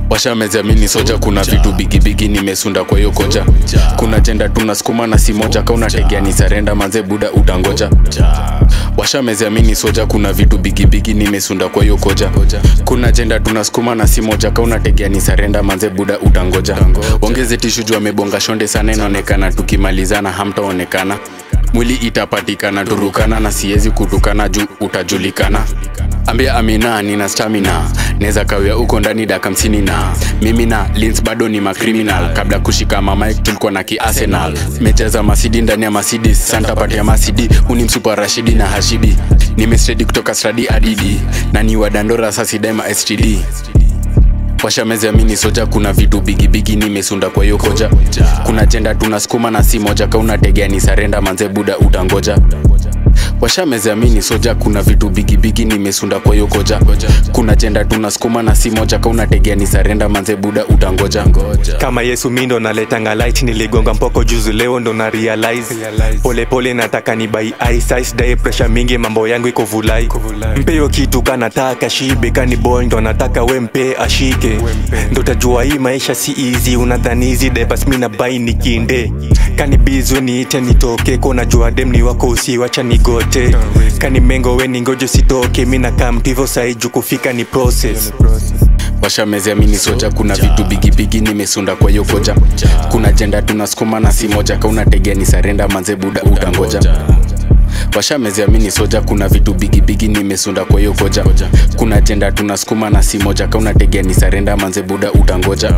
Washa meziamini soja, kuna vitu bigi nimesunda kwa hiyo koja. Kuna jenda tunasukuma na si moja, ka unategea ni sarenda manze buda utangoja. Washa meziamini soja, kuna vitu bigi nimesunda kwa hiyo koja. Kuna jenda tunasukuma na si moja, ka unategea ni sarenda manze buda utangoja. Ongeze tishu juu amebonga shonde sana, inaonekana tukimalizana hamtaonekana. Mwili itapatikana turukana na siezi kutukana juu utajulikana. Ambia Amina nina stamina, neza kawia uko ndani daka 50 na mimi na Lins bado ni macriminal. Kabla kushika mama tulikuwa na ki-Arsenal. Mecheza masidi ndani ya Mercedes, Santa pati ya Masidi. Uni msupa Rashidi na Hashibi. Nimestredi kutoka Stradi Adidi, na ni wadandora sasi daima STD. Washa meziamini soja, kuna vitu bigi nimesunda kwa hiyo koja. Kuna jenda tunasukuma na si moja, ka unategea ni sarenda manze buda utangoja. Washa meziamini soja, kuna vitu bigi nimesunda kwa hiyo koja. Kuna jenda tunasukuma na si moja, ka unategea ni sarenda manze buda utangoja. Kama Yesu mindo naletanga light, niligonga mpoko juzi leo ndo na realize. Pole nataka ni buy ice day, pressure mingi mambo yangu iko vulai. Mpe yo kitu kanataka shibe, kani boy ndo nataka we mpe ashike. Ndo tajua hii maisha si easy, unadhani easy day bas mina buy nikinde. Kani bizu niite nitoke, kona jua dem ni wako usiwacha nigote. Kani mengo we ningojo sitoke, mina kampivo saiju kufika ni process. Washa meziamini soja, kuna vitu bigi nimesunda kwa hiyo koja. Kuna jenda tunasukuma na si moja, ka unategea ni sarenda manze buda utangoja. Washa meziamini soja, kuna vitu bigi nimesunda kwa hiyo koja. Kuna jenda tunasukuma na si moja, ka unategea ni sarenda manze buda utangoja.